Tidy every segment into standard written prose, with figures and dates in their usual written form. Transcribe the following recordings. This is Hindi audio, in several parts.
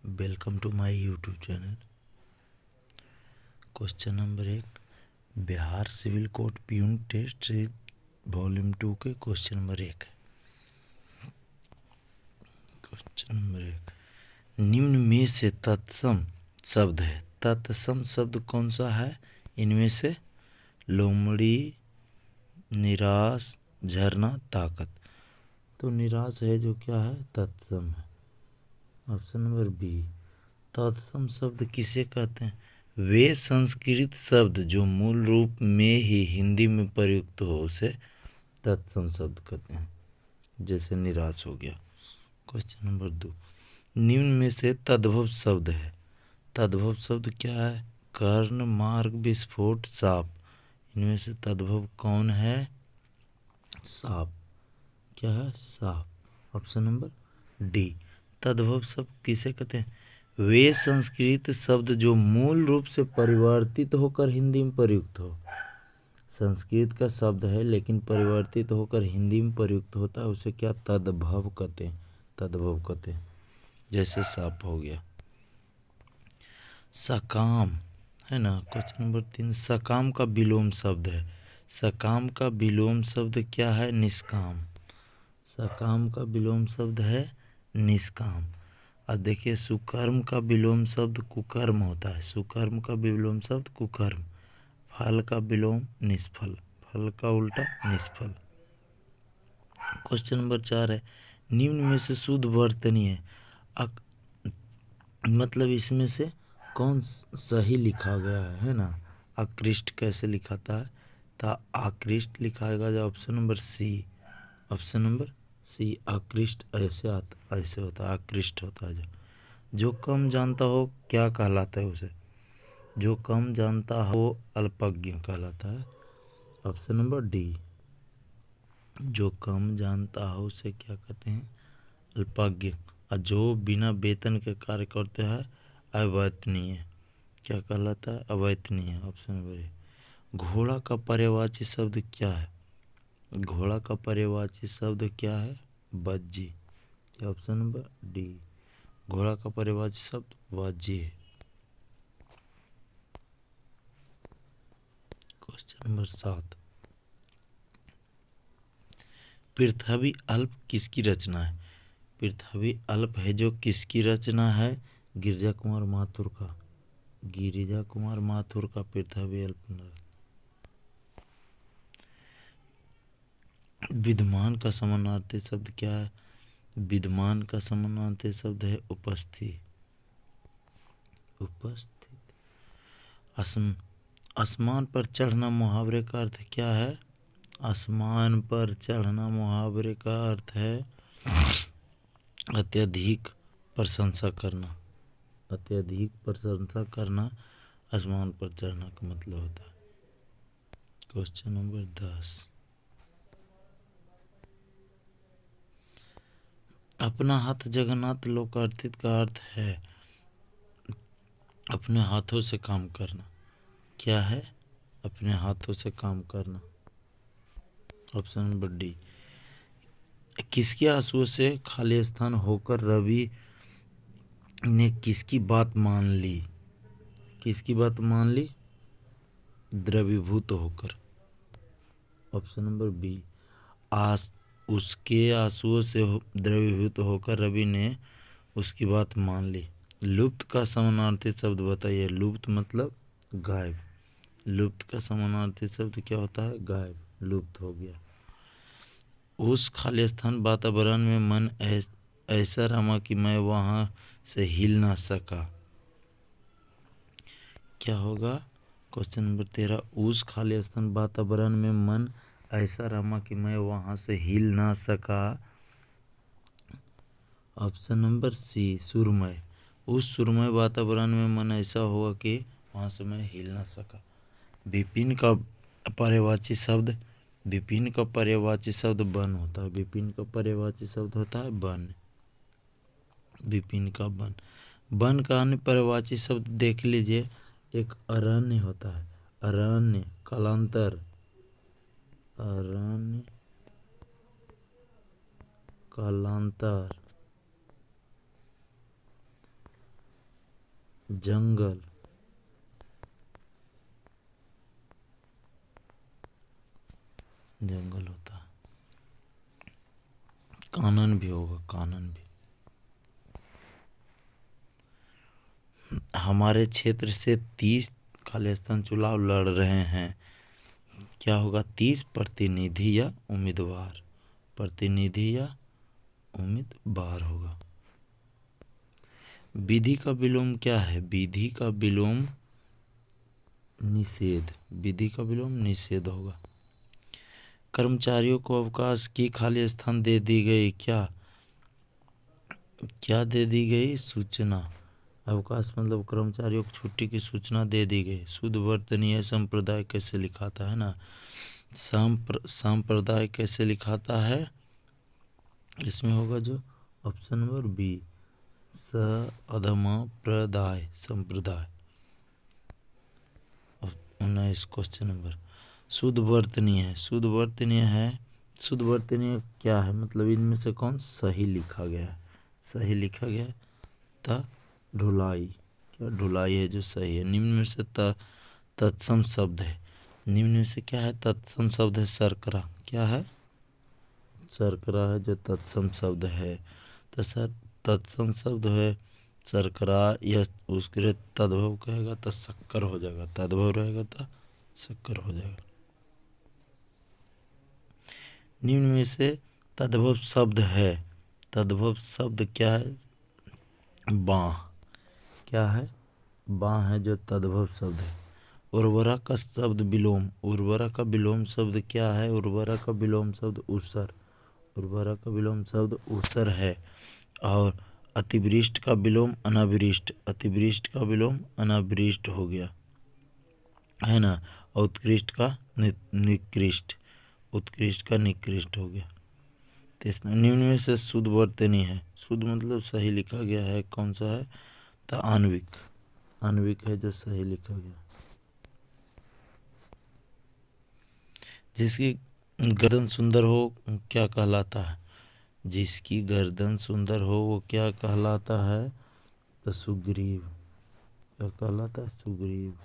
Welcome to my YouTube channel. Question number 1, Bihar civil court peon test volume 2 के क्वेश्चन नंबर 1 है। क्वेश्चन नंबर 1, निम्न में से तत्सम शब्द है। तत्सम शब्द कौन सा है? इनमें से लोमड़ी, निराश, झरना, ताकत। तो निराश है जो क्या है? तत्सम है। ऑप्शन नंबर बी, तत्सम शब्द किसे कहते हैं? वे संस्कृत शब्द जो मूल रूप में ही हिंदी में प्रयुक्त हो उसे तत्सम शब्द कहते हैं, जैसे निराश हो गया। क्वेश्चन नंबर 2, निम्न में से तद्भव शब्द है। तद्भव शब्द क्या है? कर्ण, मार्ग, विस्फोट, साप। इनमें से तद्भव कौन है? साप। क्या है? साप। ऑप्शन नंबर डी, तद्भव शब्द किसे कहते हैं? वे संस्कृत शब्द जो मूल रूप से परिवर्तित होकर हिंदी में प्रयुक्त हो। संस्कृत का शब्द है लेकिन परिवर्तित होकर हिंदी में प्रयुक्त होता है, उसे क्या तद्भव कहते हैं? तद्भव कहते हैं। जैसे साप हो गया। सकाम है ना। क्वेश्चन नंबर 3, सकाम का विलोम शब्द है। सकाम का विलोम शब्द क्या है? निष्काम। सकाम का विलोम शब्द है निष्काम। और देखिए, सुकर्म का विलोम शब्द कुकर्म होता है। सुकर्म का विलोम शब्द कुकर्म। फल का विलोम निष्फल। फल का उल्टा निष्फल। क्वेश्चन नंबर 4 है, निम्न में से शुद्ध वर्तनी है। मतलब इसमें से कौन सही लिखा गया है ना। आकृष्ट कैसे लिखाता है? तो आकृष्ट लिखाएगा जो option number C. Option number C, आकृष्ट ऐसे आता, ऐसे होता है, आकृष्ट होता है। जो कम जानता हो क्या कहलाता है? उसे जो कम जानता हो अल्पज्ञ कहलाता है। ऑप्शन नंबर डी, जो कम जानता हो उसे क्या कहते हैं? अल्पज्ञ। और जो बिना वेतन के कार्य करते हैं अवेतनीय। क्या कहलाता है? अवेतनीय। Option number A. घोड़ा का पर्यायवाची शब्द क्या है? घोड़ा का पर्यायवाची शब्द क्या है? बज्जी। ऑप्शन नंबर डी, घोड़ा का पर्यायवाची शब्द वाजी है। क्वेश्चन नंबर 7, पृथ्वी अल्प किसकी रचना है? पृथ्वी अल्प है जो किसकी रचना है? गिरिजा कुमार माथुर का। गिरिजा कुमार माथुर का पृथ्वी अल्प। विद्यमान का समानार्थी शब्द क्या है? विद्यमान का समानार्थी शब्द है उपस्थित। उपस्थित। आसमान पर चढ़ना मुहावरे का अर्थ क्या है? आसमान पर चढ़ना मुहावरे का अर्थ है अत्यधिक प्रशंसा करना। अत्यधिक प्रशंसा करना आसमान पर चढ़ना का मतलब होता है। क्वेश्चन नंबर 10, अपना हाथ जगन्नाथ लोकार्थित का अर्थ है अपने हाथों से काम करना। क्या है? अपने हाथों से काम करना। ऑप्शन नंबर डी, किसके आंसुओं से खाली स्थान होकर रवि ने किसकी बात मान ली? किसकी बात मान ली? द्रवीभूत होकर। ऑप्शन नंबर बी, उसके आंसुओं से द्रवीभूत होकर रवि ने उसकी बात मान ली। लुप्त का समानार्थी शब्द बताइए। लुप्त मतलब गायब। लुप्त का समानार्थी शब्द क्या होता है? गायब। लुप्त हो गया। उस खाली स्थान वातावरण में मन ऐसा रमा कि मैं वहां से हिल ना सका। क्या होगा? क्वेश्चन नंबर 13, उस खाली स्थान वातावरण में मन ऐसा रमा कि मैं वहां से हिल ना सका। ऑप्शन नंबर सी, सुरमय। उस सुरमय वातावरण में मन ऐसा हुआ कि वहां से मैं हिल ना सका। विपिन का पर्यायवाची शब्द, विपिन का पर्यायवाची शब्द वन होता है। विपिन का पर्यायवाची शब्द होता है वन। विपिन का वन। वन का अन्य पर्यायवाची शब्द देख लीजिए। एक अरण्य होता है। अरण्य, कालांतर, अरण्य, कालांतर। जंगल, जंगल होता है। कानन भी होगा, कानन भी। हमारे क्षेत्र से 30 खाली स्थान चुनाव लड़ रहे हैं, क्या होगा? 30 प्रतिनिधि या उम्मीदवार, प्रतिनिधि या उम्मीदवार होगा। विधि का विलोम क्या है? विधि का विलोम निषेध, विधि का विलोम निषेध होगा। कर्मचारियों को अवकाश की खाली स्थान दे दी गई, क्या दे दी गई? सूचना। अवकाश मतलब कर्मचारियों को छुट्टी की सूचना दे दी गई। शुद्ध वर्तनीय संप्रदाय कैसे लिखाता है ना, सांप्रदाय कैसे लिखाता है? इसमें होगा जो ऑप्शन नंबर बी, स अधमा प्रदाय, संप्रदाय। 19 क्वेश्चन नंबर। शुद्ध वर्तनीय है, शुद्ध वर्तनीय है, शुद्ध वर्तनीय क्या है? मतलब इनमें से कौन सही लिखा गया है? सही लिखा गया था ढुलाई, क्या ढुलाई है जो सही है। निम्न में से तत्सम शब्द है, निम्न में से क्या है? तत्सम शब्द है शर्करा, क्या है? शर्करा है जो तत्सम शब्द है। तो सर तत्सम शब्द है शर्करा, या उसके तद्भव कहेगा तो शक्कर हो जाएगा, तद्भव रहेगा तो शक्कर हो जाएगा। निम्न में से तद्भव शब्द है, तद्भव शब्द क्या है? बाँ, क्या है? बाँ है जो तद्भव शब्द है। उर्वरा का शब्द विलोम, उर्वरा का विलोम शब्द क्या है? उर्वरा का विलोम शब्द ऊसर, उर्वरा का विलोम शब्द ऊसर है। और अतिवृष्ट का विलोम अनावृष्ट, अतिवृष्ट का विलोम अनावृष्ट हो गया, है ना। और उत्कृष्ट का निकृष्ट, उत्कृष्ट का निकृष्ट हो गया। निम्न में से शुद्ध वर्तनी है, शुद्ध मतलब सही लिखा गया है, कौन सा है? तो आणविक, आणविक है जो सही लिखा गया। जिसकी गर्दन सुंदर हो क्या कहलाता है? जिसकी गर्दन सुंदर हो वो क्या कहलाता है? तो सुग्रीव, क्या कहलाता है? सुग्रीव।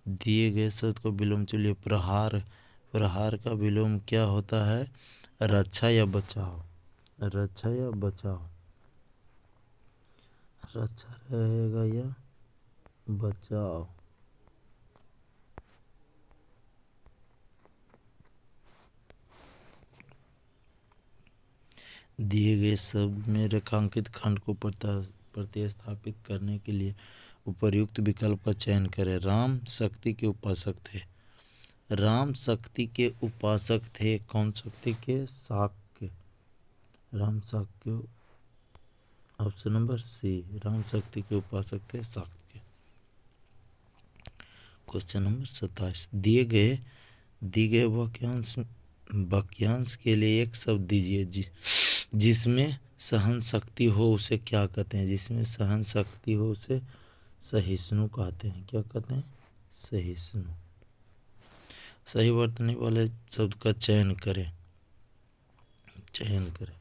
दिए गए शब्द को विलोम चलिए। प्रहार, प्रहार का विलोम क्या होता है? रक्षा या बचाव, रक्षा या बचाव, रक्षा रहेगा या बचाव। दिए गए शब्द में रेखांकित खंड को प्रतिस्थापित करने के लिए उपर्युक्त विकल्प का चयन करें। राम शक्ति के उपासक थे, राम शक्ति के उपासक थे, कौन शक्ति के? Shakya, Ram Shakya, option number C, Ram शक्ति के उपासक थे शाक्य। Question number 27। दिए गए वाक्यांश के लिए एक शब्द दीजिए जिसमें सहन शक्ति हो उसे क्या कहते हैं? जिसमें सहन शक्ति हो उसे सहिष्णु कहते हैं, क्या कहते हैं? सहिष्णु। सही वर्तनी वाले शब्द का चयन करें, चयन करें।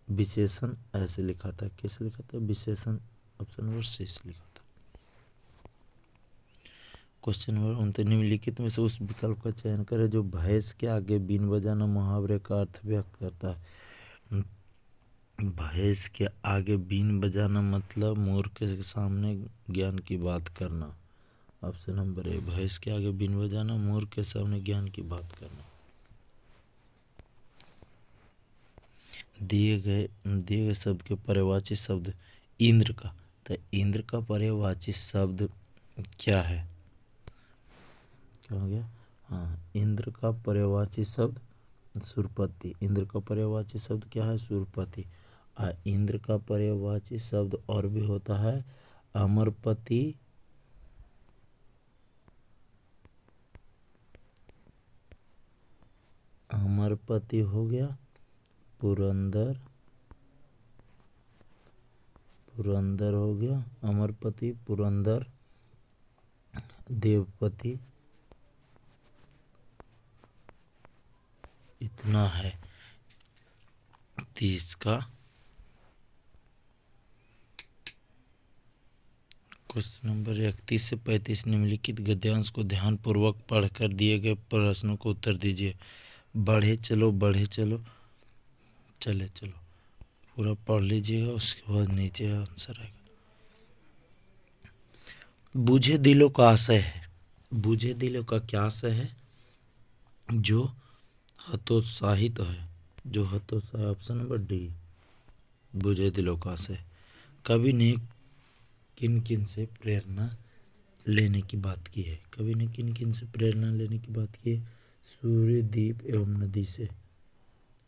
विशेषण ऐसे लिखा था, कैसे लिखा था? विशेषण ऑप्शन नंबर सी लिखा था। Question number 29। निम्नलिखित में से उस विकल्प का चयन करें जो भैंस के आगे बीन बजाना मुहावरे का अर्थ व्यक्त करता है। भैंस के आगे बीन बजाना मतलब मूर्ख के सामने ज्ञान की बात करना, ऑप्शन नंबर ए। भैंस के आगे बीन बजाना मूर्ख के सामने ज्ञान की बात करना। दिए गए शब्द के पर्यायवाची शब्द इंद्र का, तो इंद्र का पर्यायवाची शब्द क्या है? क्या हो गया? हाँ, इंद्र का पर्यायवाची शब्द सुरपति, इंद्र का पर्यायवाची शब्द क्या है? सुरपति। इंद्र का पर्यायवाची शब्द और भी होता है अमरपति, अमरपति हो गया, पुरंदर, पुरंदर हो गया, अमरपति, पुरंदर, देवपति, इतना है 30 का क्वेश्चन नंबर 31 से 35 निम्नलिखित गद्यांश को ध्यानपूर्वक पढ़कर दिए गए प्रश्नों को उत्तर दीजिए। बढ़े चलो बढ़े चलो, चले चलो, पूरा पढ़ लीजिएगा, उसके बाद नीचे आंसर आएगा। बूझे दिलों का आशय है, बूझे दिलों का क्या आशय है? जो हतोत्साहित है, जो हतोत्साहित, ऑप्शन नंबर डी, बूझे दिलों का आशय। कवि ने किन किन से प्रेरणा लेने की बात की है? कवि ने किन किन से प्रेरणा लेने की बात की है? सूर्य, दीप एवं नदी से,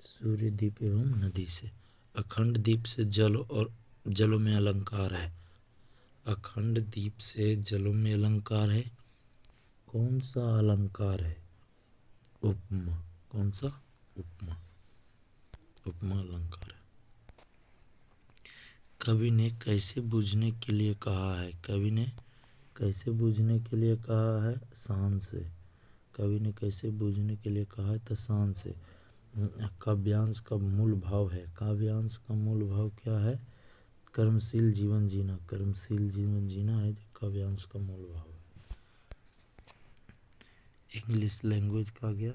सूर्य, दीप एवं नदी से। अखंड दीप से जल और जलों में अलंकार है, अखंड दीप से जलों में अलंकार है। कौन सा अलंकार है? उपमा। कौन सा? उपमा, उपमा अलंकार है। कवि ने कैसे बूझने के लिए कहा है? कवि ने कैसे बूझने के लिए कहा है? शान से। कवि ने कैसे बूझने के लिए कहा है? तो शान से। काव्यांश का मूल भाव है, काव्यांश का मूल भाव क्या है? कर्मशील जीवन जीना, कर्मशील जीवन जीना है जो काव्यांश का मूल भाव है। इंग्लिश लैंग्वेज का गया